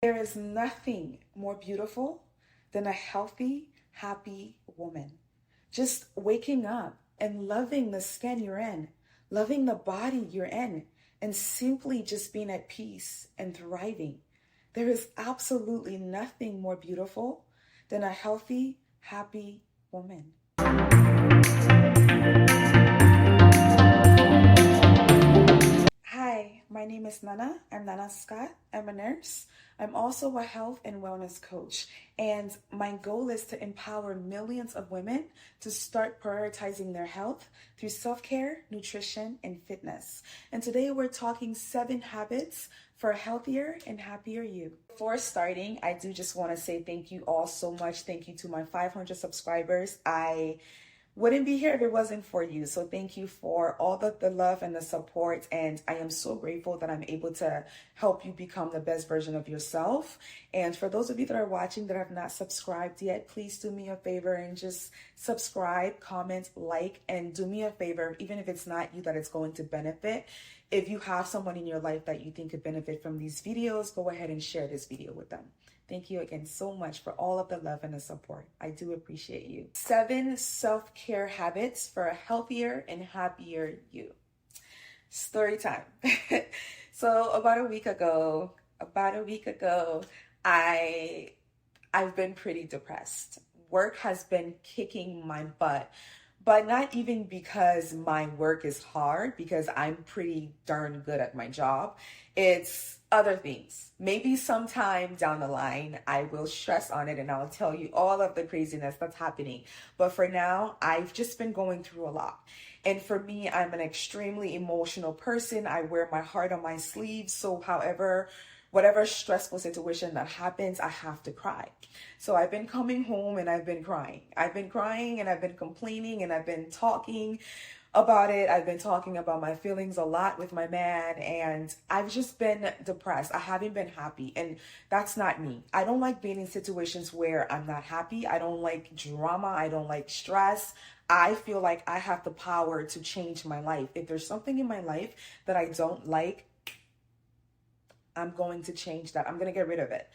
There is nothing more beautiful than a healthy, happy woman. Just waking up and loving the skin you're in, loving the body you're in, and simply just being at peace and thriving. There is absolutely nothing more beautiful than a healthy, happy woman. Hi, my name is Nana. I'm Nana Scott. I'm a nurse. I'm also a health and wellness coach. And my goal is to empower millions of women to start prioritizing their health through self-care, nutrition, and fitness. And today we're talking 7 habits for a healthier and happier you. Before starting, I do just want to say thank you all so much. Thank you to my 500 subscribers. I wouldn't be here if it wasn't for you. So thank you for all the love and the support. And I am so grateful that I'm able to help you become the best version of yourself. And for those of you that are watching that have not subscribed yet, please do me a favor and just subscribe, comment, like, and do me a favor, even if it's not you that it's going to benefit. If you have someone in your life that you think could benefit from these videos, go ahead and share this video with them. Thank you again so much for all of the love and the support. I do appreciate you. 7 self-care habits for a healthier and happier you. Story time. So about a week ago, I've been pretty depressed. Work has been kicking my butt, but not even because my work is hard, because I'm pretty darn good at my job. It's other things. Maybe sometime down the line, I will stress on it and I'll tell you all of the craziness that's happening. But for now, I've just been going through a lot. And for me, I'm an extremely emotional person. I wear my heart on my sleeve. So whatever stressful situation that happens, I have to cry. So I've been coming home and I've been crying. I've been crying and I've been complaining and I've been talking about it. I've been talking about my feelings a lot with my man, and I've just been depressed. I haven't been happy, and that's not me. I don't like being in situations where I'm not happy. I don't like drama. I don't like stress. I feel like I have the power to change my life. If there's something in my life that I don't like, I'm going to change that. I'm going to get rid of it.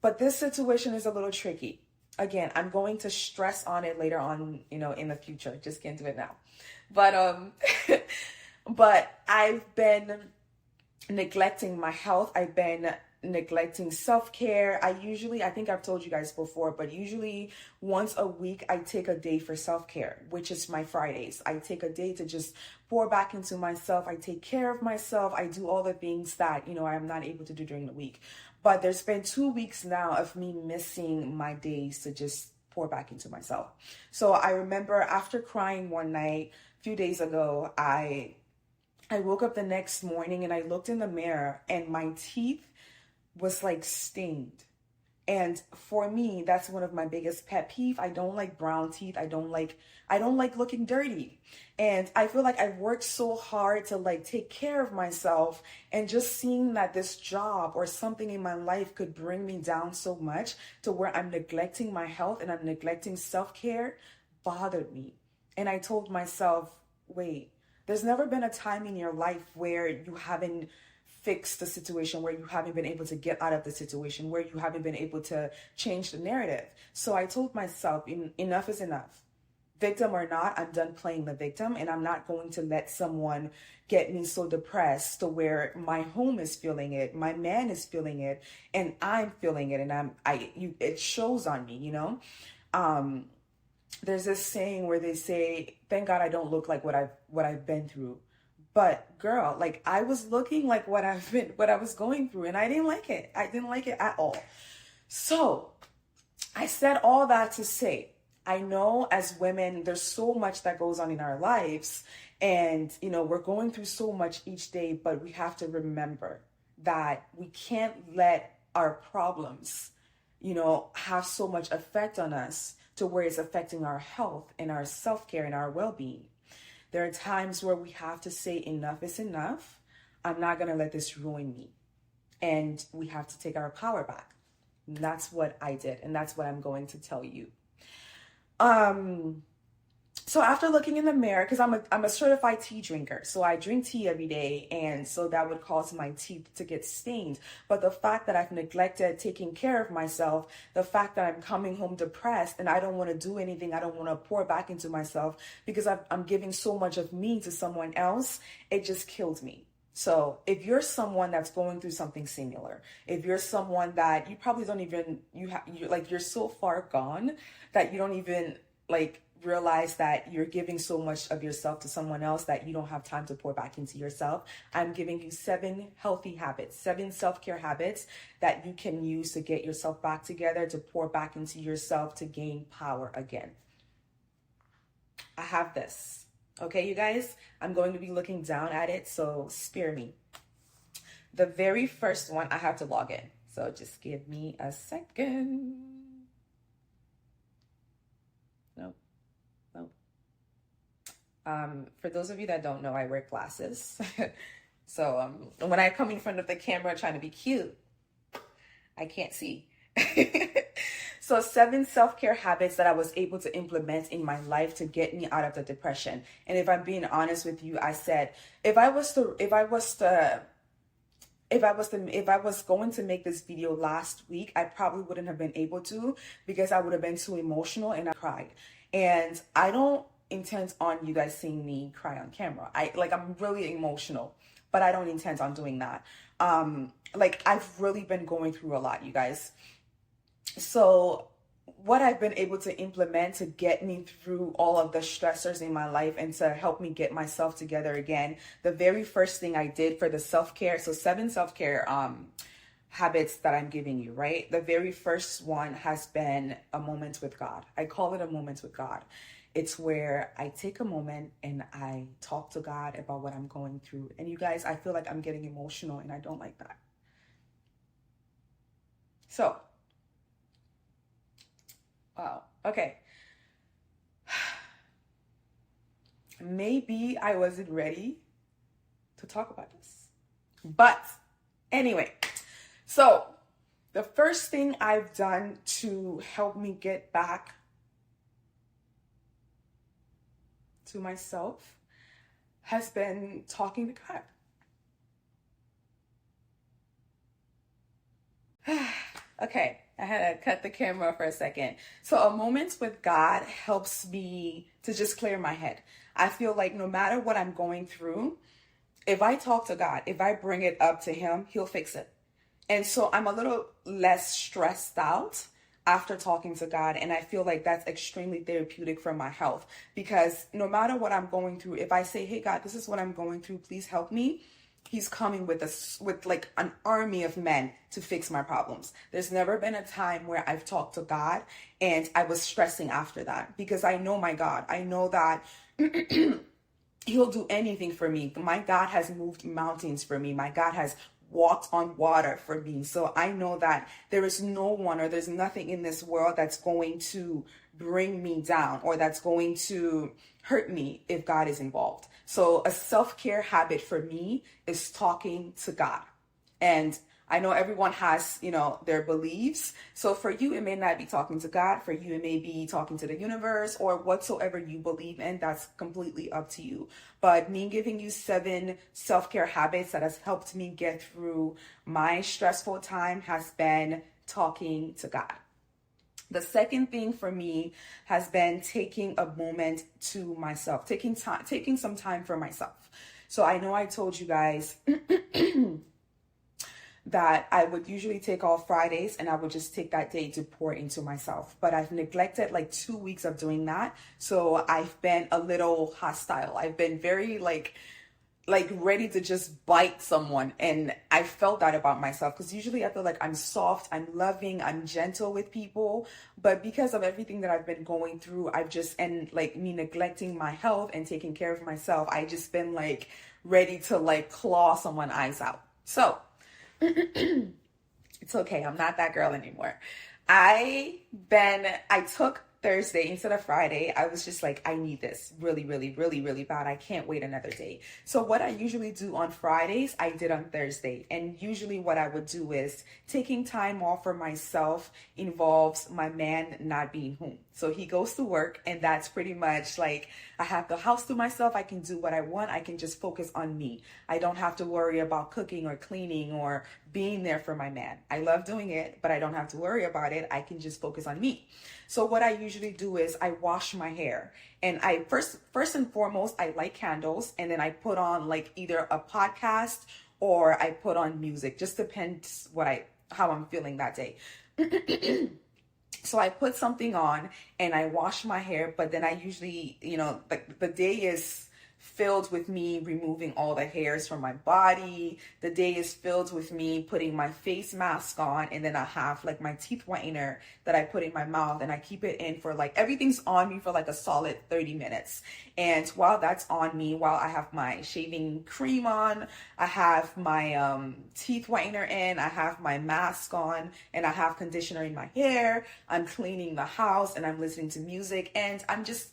But this situation is a little tricky. Again, I'm going to stress on it later on, in the future. Just can't do it now. But but I've been neglecting my health. I've been neglecting self-care. I think I've told you guys before, but usually once a week I take a day for self-care, which is my Fridays. I take a day to just pour back into myself. I take care of myself. I do all the things that, I'm not able to do during the week. But there's been 2 weeks now of me missing my days to just pour back into myself. So I remember after crying one night, a few days ago, I woke up the next morning and I looked in the mirror and my teeth was like stained. And for me, that's one of my biggest pet peeve. I don't like brown teeth. I don't like looking dirty. And I feel like I've worked so hard to take care of myself, and just seeing that this job or something in my life could bring me down so much to where I'm neglecting my health and I'm neglecting self-care bothered me. And I told myself, wait, there's never been a time in your life where you haven't fixed the situation, where you haven't been able to get out of the situation, where you haven't been able to change the narrative. So I told myself, enough is enough. Victim or not, I'm done playing the victim, and I'm not going to let someone get me so depressed to where my home is feeling it, my man is feeling it, and I'm feeling it, and it shows on me, There's this saying where they say, thank God I don't look like what I've been through. But girl, I was looking like what I was going through, and I didn't like it. I didn't like it at all. So I said all that to say, I know as women, there's so much that goes on in our lives, and we're going through so much each day, but we have to remember that we can't let our problems, have so much effect on us to where it's affecting our health and our self-care and our well-being. There are times where we have to say enough is enough. I'm not going to let this ruin me. And we have to take our power back. And that's what I did. And that's what I'm going to tell you. So after looking in the mirror, because I'm a certified tea drinker, so I drink tea every day, and so that would cause my teeth to get stained. But the fact that I've neglected taking care of myself, the fact that I'm coming home depressed and I don't want to do anything, I don't want to pour back into myself because I'm giving so much of me to someone else, it just killed me. So if you're someone that's going through something similar, if you're someone that you probably don't even, you like, you're so far gone that you don't even like realize that you're giving so much of yourself to someone else that you don't have time to pour back into yourself, I'm giving you 7 healthy habits, 7 self-care habits that you can use to get yourself back together, to pour back into yourself, to gain power again. I have this. Okay, you guys, I'm going to be looking down at it, so spare me. The very first one, I have to log in. So just give me a second. Nope. For those of you that don't know, I wear glasses. So when I come in front of the camera trying to be cute, I can't see. So 7 self-care habits that I was able to implement in my life to get me out of the depression. And if I'm being honest with you, I said, if I was going to make this video last week, I probably wouldn't have been able to, because I would have been too emotional and I cried. And I don't intend on you guys seeing me cry on camera. I'm really emotional, but I don't intend on doing that. I've really been going through a lot, you guys. So what I've been able to implement to get me through all of the stressors in my life and to help me get myself together again, the very first thing I did for the self-care, so 7 self-care habits that I'm giving you, right? The very first one has been a moment with God. I call it a moment with God. It's where I take a moment and I talk to God about what I'm going through. And you guys, I feel like I'm getting emotional and I don't like that. So, wow, okay. Maybe I wasn't ready to talk about this. But anyway, so the first thing I've done to help me get back to myself has been talking to God. Okay, I had to cut the camera for a second. So a moment with God helps me to just clear my head. I feel like no matter what I'm going through, if I talk to God, if I bring it up to him, he'll fix it. And so I'm a little less stressed out after talking to God. And I feel like that's extremely therapeutic for my health, because no matter what I'm going through, if I say, hey, God, this is what I'm going through, please help me, he's coming with like an army of men to fix my problems. There's never been a time where I've talked to God and I was stressing after that, because I know my God. I know that he'll do anything for me. My God has moved mountains for me. My God has walked on water for me. So I know that there is no one, or there's nothing in this world that's going to bring me down or that's going to hurt me if God is involved. So a self-care habit for me is talking to God. And I know everyone has, their beliefs. So for you, it may not be talking to God. For you, it may be talking to the universe or whatsoever you believe in. That's completely up to you. But me giving you 7 self-care habits that has helped me get through my stressful time has been talking to God. The second thing for me has been taking a moment to myself, taking some time for myself. So I know I told you guys that I would usually take off Fridays and I would just take that day to pour into myself. But I've neglected like 2 weeks of doing that. So I've been a little hostile. I've been very like ready to just bite someone. And I felt that about myself, because usually I feel like I'm soft, I'm loving, I'm gentle with people. But because of everything that I've been going through, and like me neglecting my health and taking care of myself, I just been like ready to like claw someone's eyes out. So it's okay. I'm not that girl anymore. I took Thursday instead of Friday, I was just like, I need this really, really, really, really bad. I can't wait another day. So what I usually do on Fridays, I did on Thursday. And usually what I would do is taking time off for myself involves my man not being home. So he goes to work, and that's pretty much like I have the house to myself. I can do what I want. I can just focus on me. I don't have to worry about cooking or cleaning or being there for my man. I love doing it, but I don't have to worry about it. I can just focus on me. So what I usually do is I wash my hair, and I first and foremost, I light candles, and then I put on like either a podcast or I put on music. Just depends how I'm feeling that day. So I put something on and I wash my hair, but then I usually, the day is filled with me removing all the hairs from my body. The day is filled with me putting my face mask on, and then I have like my teeth whitener that I put in my mouth, and I keep it in for like, everything's on me for like a solid 30 minutes. And while that's on me, while I have my shaving cream on, I have my teeth whitener in, I have my mask on, and I have conditioner in my hair, I'm cleaning the house, and I'm listening to music, and I'm just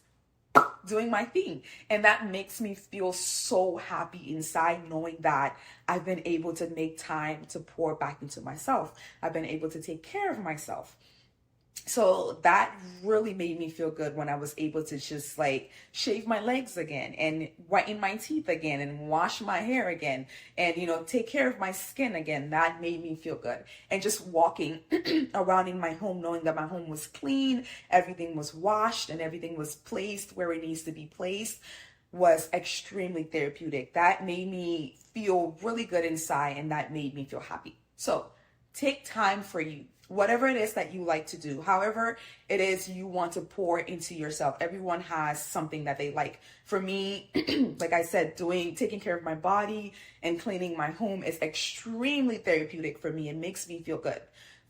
doing my thing. And that makes me feel so happy inside, knowing that I've been able to make time to pour back into myself. I've been able to take care of myself. So that really made me feel good when I was able to just like shave my legs again and whiten my teeth again and wash my hair again and, take care of my skin again. That made me feel good. And just walking around in my home, knowing that my home was clean, everything was washed, and everything was placed where it needs to be placed, was extremely therapeutic. That made me feel really good inside, and that made me feel happy. So take time for you. Whatever it is that you like to do, however it is you want to pour into yourself. Everyone has something that they like. For me, like I said, taking care of my body and cleaning my home is extremely therapeutic for me. It makes me feel good.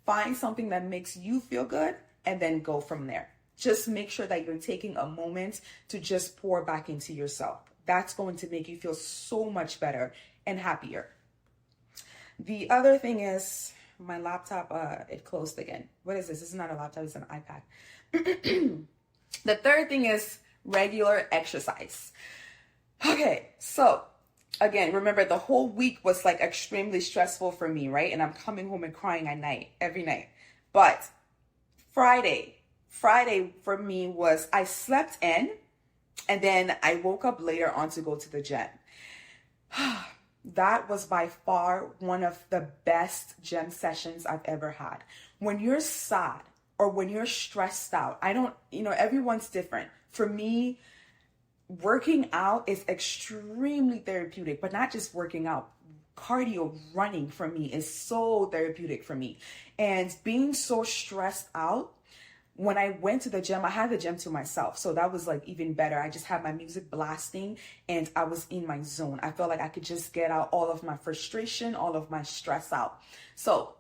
Find something that makes you feel good and then go from there. Just make sure that you're taking a moment to just pour back into yourself. That's going to make you feel so much better and happier. The other thing is, my laptop, it closed again. What is this? This is not a laptop, it's an iPad. The third thing is regular exercise. Okay, so again, remember the whole week was like extremely stressful for me, right? And I'm coming home and crying at night, every night. But Friday for me was I slept in, and then I woke up later on to go to the gym. That was by far one of the best gym sessions I've ever had. When you're sad or when you're stressed out, everyone's different. For me, working out is extremely therapeutic, but not just working out. Cardio, running for me is so therapeutic for me. And being so stressed out, when I went to the gym, I had the gym to myself. So that was like even better. I just had my music blasting and I was in my zone. I felt like I could just get out all of my frustration, all of my stress out. So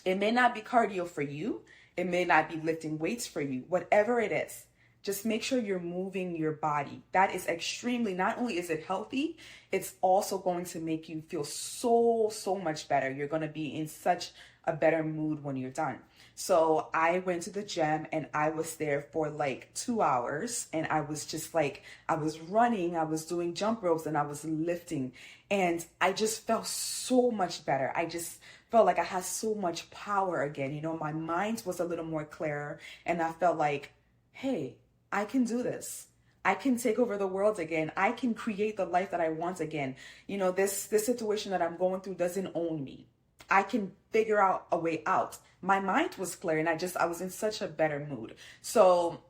it may not be cardio for you. It may not be lifting weights for you. Whatever it is, just make sure you're moving your body. That is not only is it healthy, it's also going to make you feel so much better. You're going to be in such a better mood when you're done. So I went to the gym and I was there for like 2 hours, and I was just like, I was running, I was doing jump ropes, and I was lifting, and I just felt so much better. I just felt like I had so much power again. My mind was a little more clearer, and I felt like, hey, I can do this. I can take over the world again. I can create the life that I want again. This situation that I'm going through doesn't own me. I can figure out a way out. My mind was clear, and I was in such a better mood. So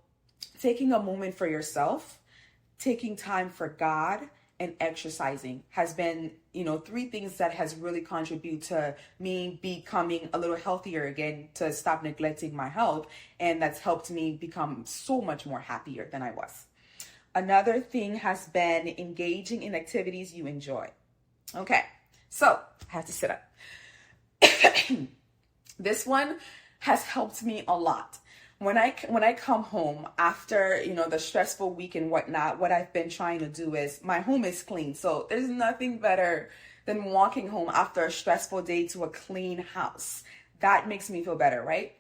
taking a moment for yourself, taking time for God, and exercising has been, 3 things that has really contributed to me becoming a little healthier again, to stop neglecting my health. And that's helped me become so much more happier than I was. Another thing has been engaging in activities you enjoy. Okay, so I have to sit up. This one has helped me a lot. When I come home after, the stressful week and whatnot, what I've been trying to do is, my home is clean. So there's nothing better than walking home after a stressful day to a clean house. That makes me feel better, right?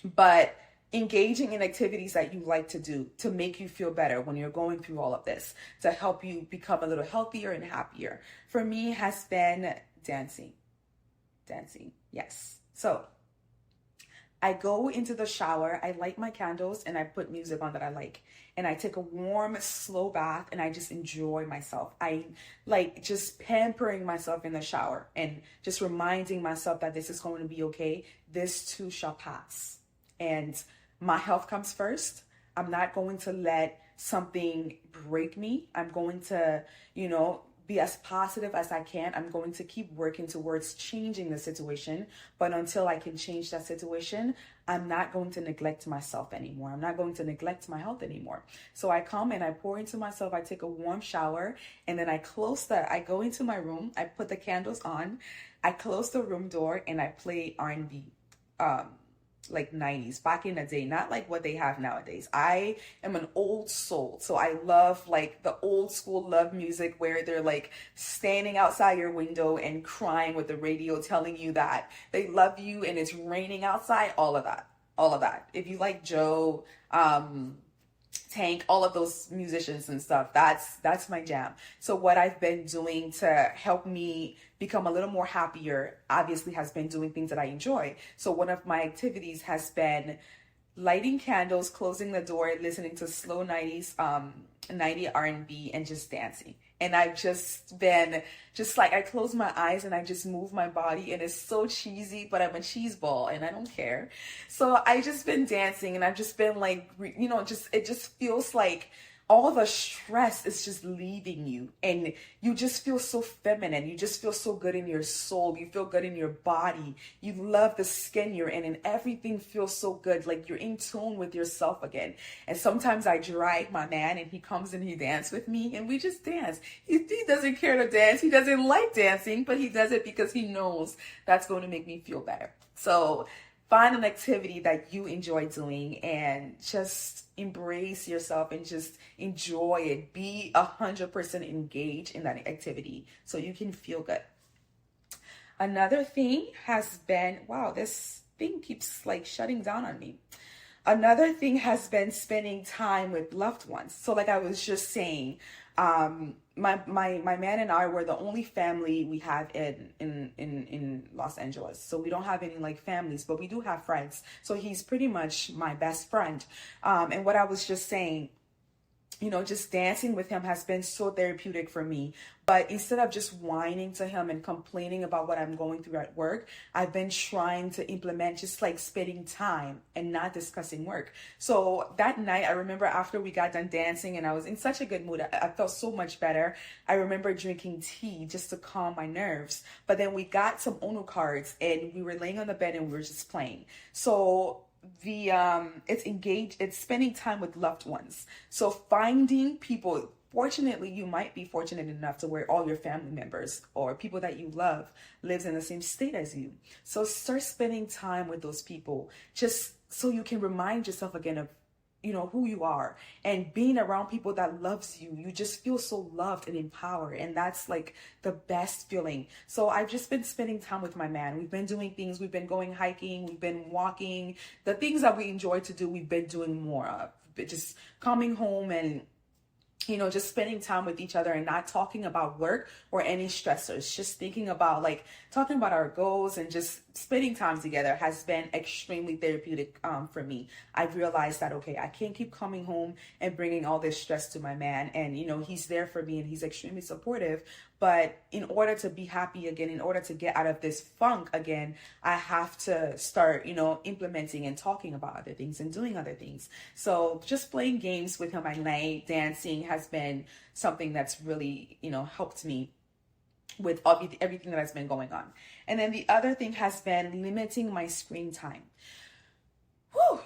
But engaging in activities that you like to do to make you feel better when you're going through all of this, to help you become a little healthier and happier. For me, has been dancing. Dancing, yes. So I go into the shower, I light my candles, and I put music on that I like. And I take a warm, slow bath, and I just enjoy myself. I like just pampering myself in the shower and just reminding myself that this is going to be okay. This too shall pass. And my health comes first. I'm not going to let something break me. I'm going to, be as positive as I can. I'm going to keep working towards changing the situation. But until I can change that situation, I'm not going to neglect myself anymore. I'm not going to neglect my health anymore. So I come and I pour into myself. I take a warm shower, and then I go into my room. I put the candles on. I close the room door, and I play R&B. Like 90s back in the day, not like what they have nowadays. I am an old soul, so I love like the old school love music where they're like standing outside your window and crying with the radio telling you that they love you and it's raining outside. All of that. If you like Joe, Tank, all of those musicians and stuff, that's my jam. So what I've been doing to help me become a little more happier, obviously, has been doing things that I enjoy. So one of my activities has been lighting candles, closing the door, listening to slow 90s, 90 R&B, and just dancing. And I've just been I close my eyes and I just move my body, and it's so cheesy, but I'm a cheese ball and I don't care. So I just been dancing, and I've just been like, it just feels like all the stress is just leaving you, and you just feel so feminine. You just feel so good in your soul. You feel good in your body. You love the skin you're in, and everything feels so good. Like you're in tune with yourself again. And sometimes I drag my man, and he comes and he dances with me, and we just dance. He doesn't care to dance. He doesn't like dancing, but he does it because he knows that's going to make me feel better. So find an activity that you enjoy doing and just embrace yourself and just enjoy it. Be 100% engaged in that activity so you can feel good. Another thing has been, wow, this thing keeps like shutting down on me. Another thing has been spending time with loved ones. So like I was just saying, my man and I were the only family we have in Los Angeles. So we don't have any like families, but we do have friends. So he's pretty much my best friend. And what I was just saying, just dancing with him has been so therapeutic for me. But instead of just whining to him and complaining about what I'm going through at work, I've been trying to implement just like spending time and not discussing work. So that night, I remember after we got done dancing and I was in such a good mood, I felt so much better. I remember drinking tea just to calm my nerves. But then we got some Uno cards and we were laying on the bed and we were just playing. So it's spending time with loved ones. So finding people, fortunately, you might be fortunate enough to where all your family members or people that you love lives in the same state as you. So start spending time with those people just so you can remind yourself again of who you are, and being around people that loves you. You just feel so loved and empowered, and that's like the best feeling. So I've just been spending time with my man. We've been doing things. We've been going hiking. We've been walking. The things that we enjoy to do, we've been doing more of. Just coming home and just spending time with each other and not talking about work or any stressors, just thinking about talking about our goals and just spending time together has been extremely therapeutic for me. I've realized that, okay, I can't keep coming home and bringing all this stress to my man. And, he's there for me and he's extremely supportive. But in order to be happy again, in order to get out of this funk again, I have to start, implementing and talking about other things and doing other things. So just playing games with him at night, dancing has been something that's really, helped me with everything that has been going on. And then the other thing has been limiting my screen time. Whew.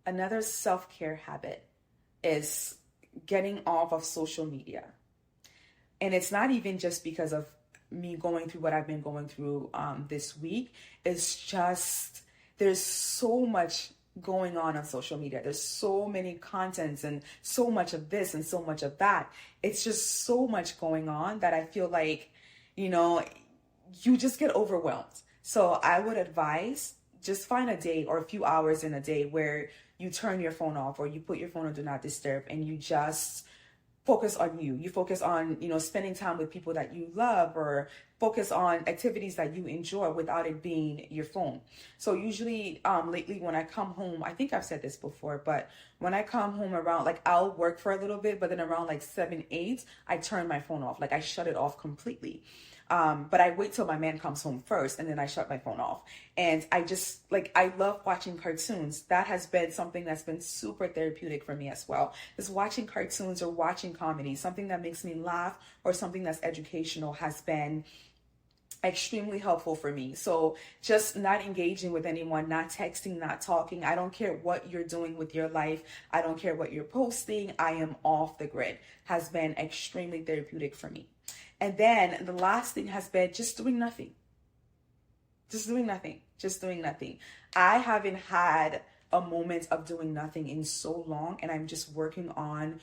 Another self-care habit is getting off of social media. And it's not even just because of me going through what I've been going through this week. It's just, there's so much going on social media. There's so many contents and so much of this and so much of that. It's just so much going on that I feel like, you just get overwhelmed. So I would advise, just find a day or a few hours in a day where you turn your phone off or you put your phone on do not disturb and you just focus on you. You focus on, spending time with people that you love or focus on activities that you enjoy without it being your phone. So usually lately when I come home, I think I've said this before, but when I come home around, like I'll work for a little bit, but then around like 7, 8, I turn my phone off. Like I shut it off completely. But I wait till my man comes home first and then I shut my phone off. And I just like, I love watching cartoons. That has been something that's been super therapeutic for me as well. Just watching cartoons or watching comedy, something that makes me laugh or something that's educational has been extremely helpful for me. So just not engaging with anyone, not texting, not talking. I don't care what you're doing with your life. I don't care what you're posting. I am off the grid has been extremely therapeutic for me. And then the last thing has been just doing nothing. Just doing nothing. Just doing nothing. I haven't had a moment of doing nothing in so long, and I'm just working on,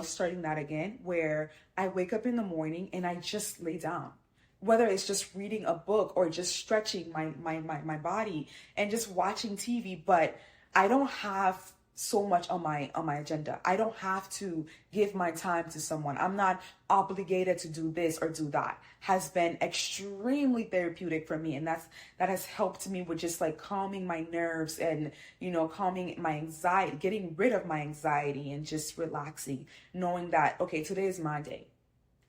starting that again, where I wake up in the morning and I just lay down. Whether it's just reading a book or just stretching my body and just watching TV, but I don't have so much on my agenda. I don't have to give my time to someone. I'm not obligated to do this or do that. Has been extremely therapeutic for me, and that has helped me with just like calming my nerves and calming my anxiety, getting rid of my anxiety and just relaxing, knowing that okay, today is my day.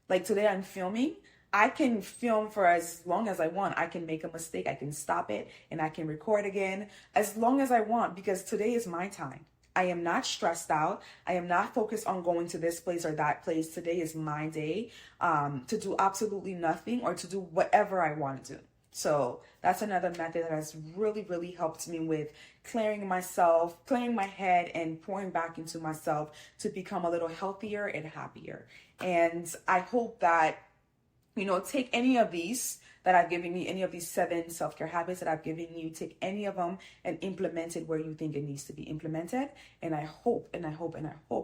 Like today I'm filming. I can film for as long as I want. I can make a mistake, I can stop it, and I can record again as long as I want because today is my time. I am not stressed out. I am not focused on going to this place or that place. Today is my day to do absolutely nothing or to do whatever I want to do. So that's another method that has really, really helped me with clearing myself, clearing my head and pouring back into myself to become a little healthier and happier. And I hope that take any of these that I've given you, any of these 7 self-care habits that I've given you, take any of them and implement it where you think it needs to be implemented. And I hope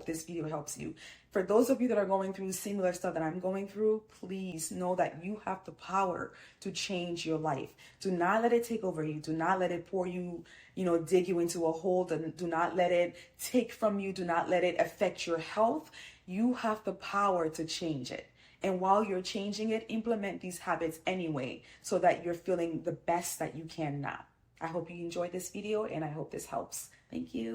this video helps you. For those of you that are going through similar stuff that I'm going through, please know that you have the power to change your life. Do not let it take over you. Do not let it pour you, dig you into a hole. Do not let it take from you. Do not let it affect your health. You have the power to change it. And while you're changing it, implement these habits anyway, so that you're feeling the best that you can now. I hope you enjoyed this video and I hope this helps. Thank you.